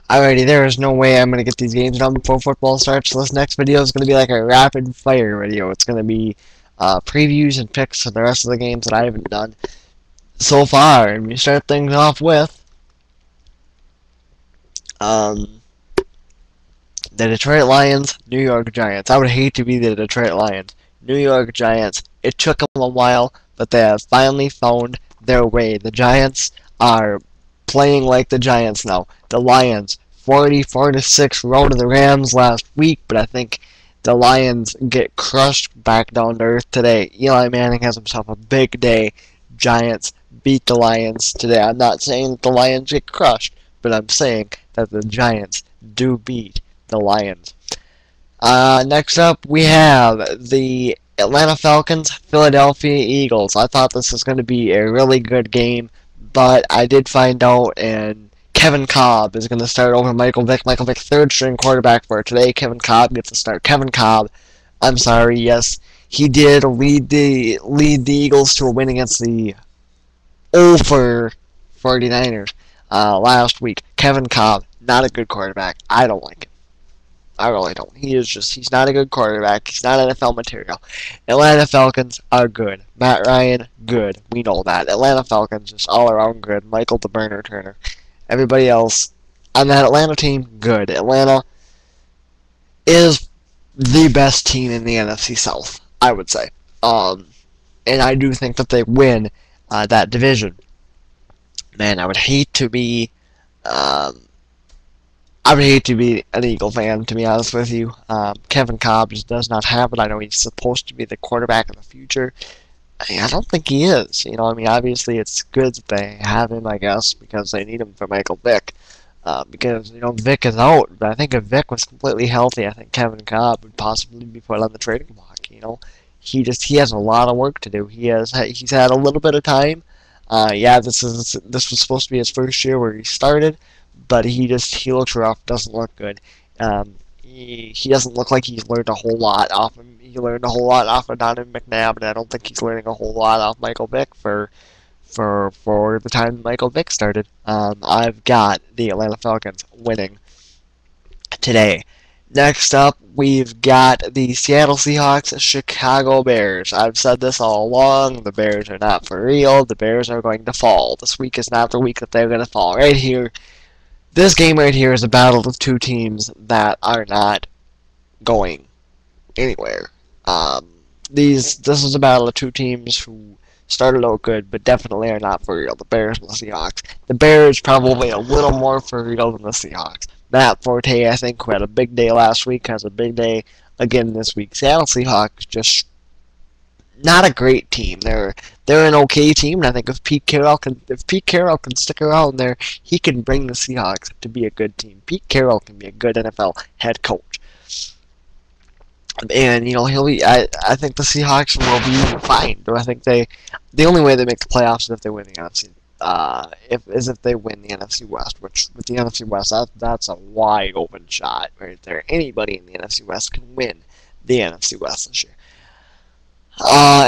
Alrighty, there is no way I'm going to get these games done before football starts, so this next video is going to be like a rapid fire video. It's going to be previews and picks for the rest of the games that I haven't done so far. And we start things off with the Detroit Lions, New York Giants. I would hate to be the Detroit Lions. New York Giants. It took them a while, but they have finally found their way. The Giants are playing like the Giants now. The Lions, 44-6 road to the Rams last week, but I think the Lions get crushed back down to earth today. Eli Manning has himself a big day. Giants beat the Lions today. I'm not saying that the Lions get crushed, but I'm saying that the Giants do beat the Lions. Next up, we have the Atlanta Falcons, Philadelphia Eagles. I thought this was going to be a really good game, but I did find out, and Kevin Kolb is going to start over Michael Vick. Michael Vick, third-string quarterback for today. Kevin Kolb gets to start. Kevin Kolb, I'm sorry, yes, he did lead the Eagles to a win against the 49ers last week. Kevin Kolb, not a good quarterback. I don't like him. I really don't. He's not a good quarterback. He's not NFL material. Atlanta Falcons are good. Matt Ryan, good. We know that. Atlanta Falcons, just all around good. Michael the Burner Turner. Everybody else on that Atlanta team, good. Atlanta is the best team in the NFC South, I would say. And I do think that they win that division. Man, I would hate to be an Eagle fan, to be honest with you. Kevin Kolb just does not have it. I know he's supposed to be the quarterback of the future. I don't think he is. You know, I mean, obviously it's good that they have him, I guess, because they need him for Michael Vick. Because, you know, Vick is out. But I think if Vick was completely healthy, I think Kevin Kolb would possibly be put on the trading block, you know. He has a lot of work to do. He's had a little bit of time. Yeah, this was supposed to be his first year where he started, but he looks rough, doesn't look good. He doesn't look like he's learned a whole lot off him. He learned a whole lot off of Donovan McNabb, and I don't think he's learning a whole lot off Michael Vick for the time Michael Vick started. I've got the Atlanta Falcons winning today. Next up, we've got the Seattle Seahawks, Chicago Bears. I've said this all along. The Bears are not for real. The Bears are going to fall. This week is not the week that they're going to fall. Right here, this game right here is a battle of two teams that are not going anywhere. This is a battle of two teams who started out good, but definitely are not for real. The Bears and the Seahawks. The Bears probably a little more for real than the Seahawks. Matt Forte, I think, who had a big day last week, has a big day again this week. Seattle Seahawks, just not a great team. They're an okay team, and I think if Pete Carroll can stick around there, he can bring the Seahawks to be a good team. Pete Carroll can be a good NFL head coach. And, you know, I think the Seahawks will be fine. But I think the only way they make the playoffs is if they win the NFC. If they win the NFC West, which with the NFC West, that's a wide open shot right there. Anybody in the NFC West can win the NFC West this year.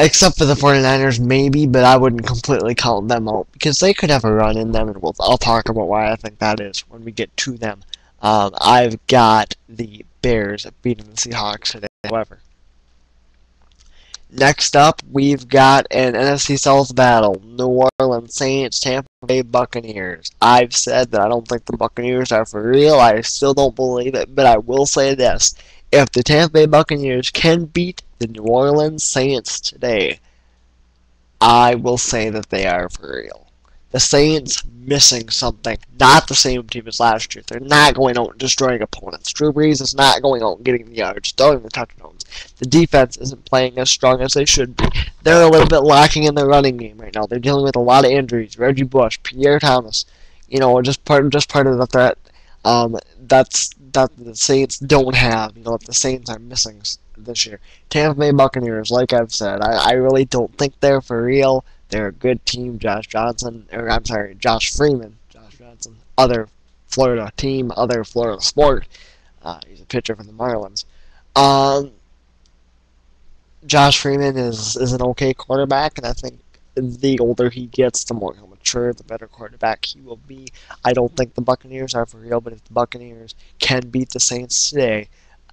Except for the 49ers, maybe, but I wouldn't completely count them out because they could have a run in them, and I'll talk about why I think that is when we get to them. I've got the Bears beating the Seahawks today, however. Next up, we've got an NFC South battle. New Orleans Saints, Tampa Bay Buccaneers. I've said that I don't think the Buccaneers are for real. I still don't believe it, but I will say this. If the Tampa Bay Buccaneers can beat the New Orleans Saints today, I will say that they are for real. The Saints missing something. Not the same team as last year. They're not going out and destroying opponents. Drew Brees is not going out and getting the yards, throwing the touchdowns. The defense isn't playing as strong as they should be. They're a little bit lacking in the running game right now. They're dealing with a lot of injuries. Reggie Bush, Pierre Thomas, you know, just part of the threat that the Saints don't have. You know, that the Saints are missing this year. Tampa Bay Buccaneers, like I've said, I really don't think they're for real. They're a good team. Josh Freeman. Josh Johnson, other Florida team, other Florida sport. He's a pitcher for the Marlins. Josh Freeman is an okay quarterback, and I think the older he gets, the more he'll sure the better quarterback he will be. I don't think the Buccaneers are for real, but if the Buccaneers can beat the Saints today,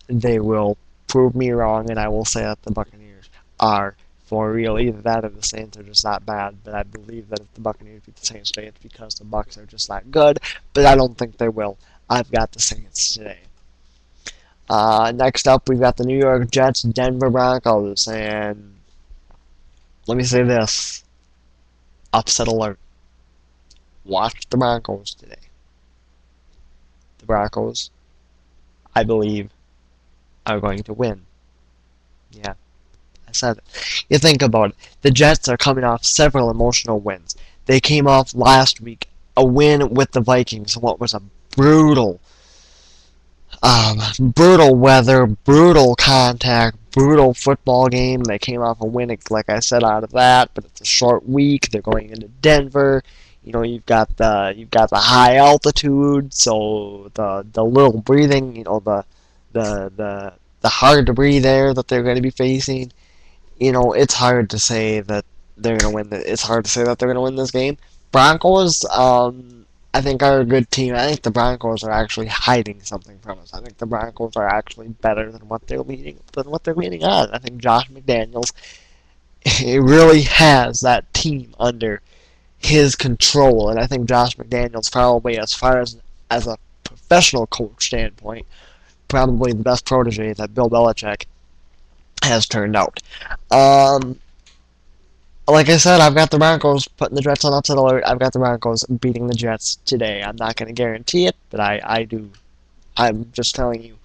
they will prove me wrong, and I will say that the Buccaneers are for real. Either that or the Saints are just that bad. But I believe that if the Buccaneers beat the Saints today, it's because the Bucs are just that good. But I don't think they will. I've got the Saints today. Next up, we've got the New York Jets, Denver Broncos, and let me say this: upset alert. Watch the Broncos today. The Broncos, I believe, are going to win. Yeah, I said it. You think about it. The Jets are coming off several emotional wins. They came off last week a win with the Vikings, what was a brutal weather, brutal contact, brutal football game. They came off a win, like I said, out of that, but it's a short week. They're going into Denver. You know, you've got the high altitude, so the little breathing, you know, the hard to breathe air that they're going to be facing. You know, it's hard to say that they're going to win. It's hard to say that they're going to win this game. Broncos, I think, are a good team. I think the Broncos are actually hiding something from us. I think the Broncos are actually better than what they're leading on. I think Josh McDaniels, he really has that team under his control, and I think Josh McDaniels probably, as far as a professional coach standpoint, probably the best protege that Bill Belichick has turned out. Like I said, I've got the Broncos putting the Jets on upset alert. I've got the Broncos beating the Jets today. I'm not going to guarantee it, but I do. I'm just telling you,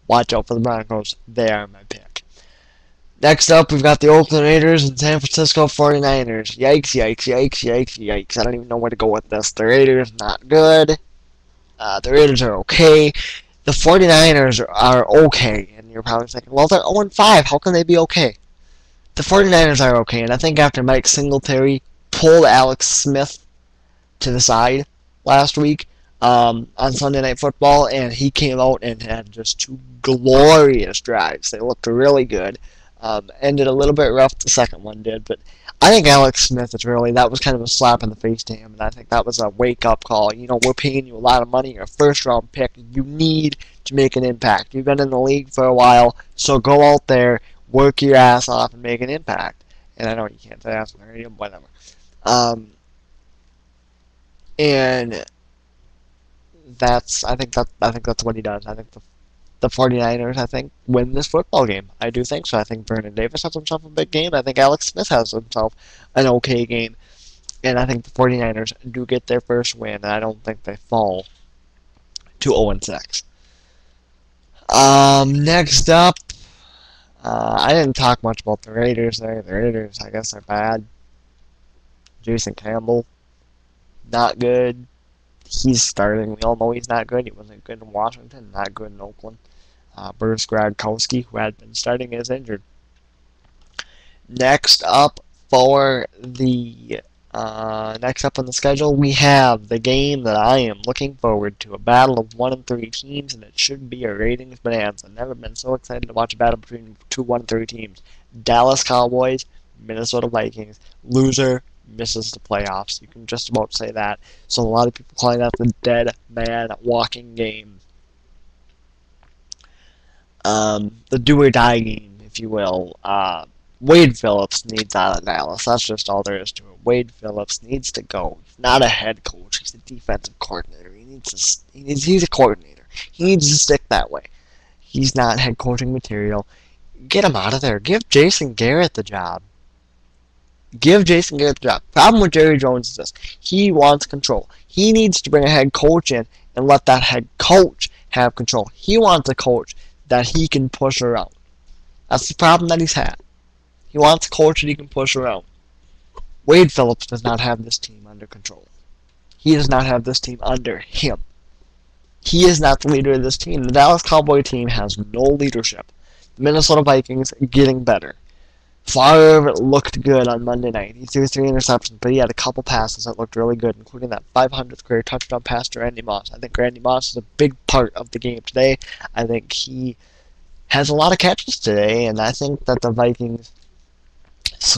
watch out for the Broncos. They are my pick. Next up, we've got the Oakland Raiders and San Francisco 49ers. Yikes, yikes, yikes, yikes, yikes. I don't even know where to go with this. The Raiders, not good. The Raiders are okay. The 49ers are okay. And you're probably thinking, well, they're 0-5. How can they be okay? The 49ers are okay, and I think after Mike Singletary pulled Alex Smith to the side last week on Sunday Night Football, and he came out and had just two glorious drives. They looked really good. Ended a little bit rough, the second one did, but I think Alex Smith that was kind of a slap in the face to him, and I think that was a wake-up call. You know, we're paying you a lot of money, you're a first-round pick. You need to make an impact. You've been in the league for a while, so go out there, work your ass off, and make an impact. And I know you can't say ass on the radio, whatever. And I think that's what he does. I think the 49ers, I think, win this football game. I do think so. I think Vernon Davis has himself a big game. I think Alex Smith has himself an okay game. And I think the 49ers do get their first win, and I don't think they fall to 0-6. Next up, I didn't talk much about the Raiders there. The Raiders, I guess, are bad. Jason Campbell, not good. He's starting. We all know he's not good. He wasn't good in Washington, not good in Oakland. Bruce Gradkowski, who had been starting, is injured. Next up on the schedule, we have the game that I am looking forward to, a battle of 1-3 teams, and it should be a ratings bonanza. I've never been so excited to watch a battle between two 1-3 teams. Dallas Cowboys, Minnesota Vikings. Loser misses the playoffs. You can just about say that. So a lot of people calling that the dead man walking game. The do or die game, if you will. Wade Phillips needs out of Dallas. That's just all there is to it. Wade Phillips needs to go. He's not a head coach. He's a defensive coordinator. He's a coordinator. He needs to stick that way. He's not head coaching material. Get him out of there. Give Jason Garrett the job. Problem with Jerry Jones is this. He wants control. He needs to bring a head coach in and let that head coach have control. He wants a coach that he can push around. That's the problem that he's had. He wants a coach that he can push around. Wade Phillips does not have this team under control. He does not have this team under him. He is not the leader of this team. The Dallas Cowboy team has no leadership. The Minnesota Vikings getting better. Favre looked good on Monday night. He threw 3 interceptions, but he had a couple passes that looked really good, including that 500th career touchdown pass to Randy Moss. I think Randy Moss is a big part of the game today. I think he has a lot of catches today, and I think that the Vikings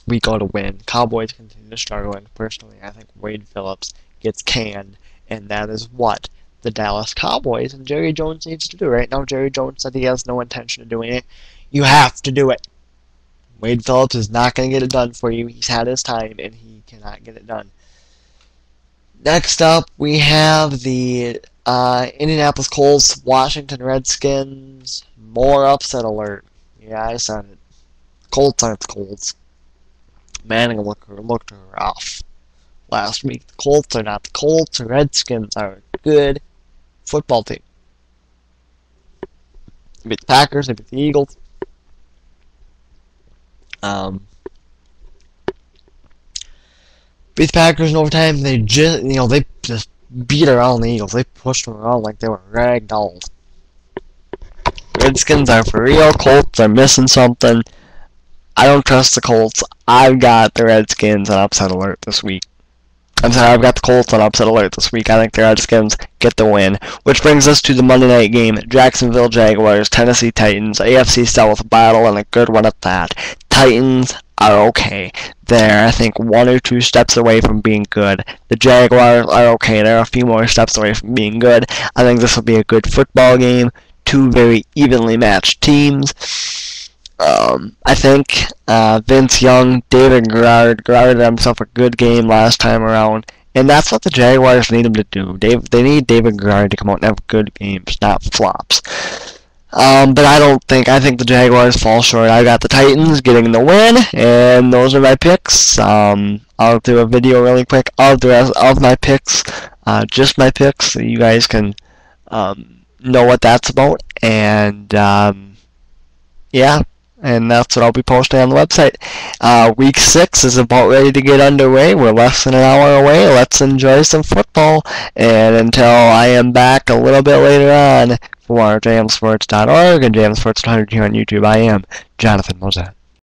we go to win. Cowboys continue to struggle, and personally, I think Wade Phillips gets canned, and that is what the Dallas Cowboys and Jerry Jones needs to do. Right now, Jerry Jones said he has no intention of doing it. You have to do it. Wade Phillips is not going to get it done for you. He's had his time, and he cannot get it done. Next up, we have the Indianapolis Colts, Washington Redskins. More upset alert. Yeah, I said it. Colts aren't the Colts. Manning looked rough last week. The Colts are not the Colts. The Redskins are a good football team. They beat the Packers. They beat the Eagles. Beat the Packers in overtime. They just beat around the Eagles. They pushed them around like they were ragdolled. Redskins are for real. Colts are missing something. I don't trust the Colts. I've got the Redskins on upset alert this week. I'm sorry, I've got the Colts on upset alert this week. I think the Redskins get the win. Which brings us to the Monday night game. Jacksonville Jaguars, Tennessee Titans. AFC South a battle, and a good one at that. Titans are okay. They're, I think, 1 or 2 steps away from being good. The Jaguars are okay. They're a few more steps away from being good. I think this will be a good football game. 2 very evenly matched teams. I think Vince Young, David Garrard had himself a good game last time around, and that's what the Jaguars need him to do. They need David Garrard to come out and have good games, not flops. But I think the Jaguars fall short. I got the Titans getting the win, and those are my picks. I'll do a video really quick of the rest of my picks, just my picks, so you guys can know what that's about, and yeah. And that's what I'll be posting on the website. Week 6 is about ready to get underway. We're less than an hour away. Let's enjoy some football. And until I am back a little bit later on for jamsports.org and jamsports100 here on YouTube, I am Jonathan Mosette.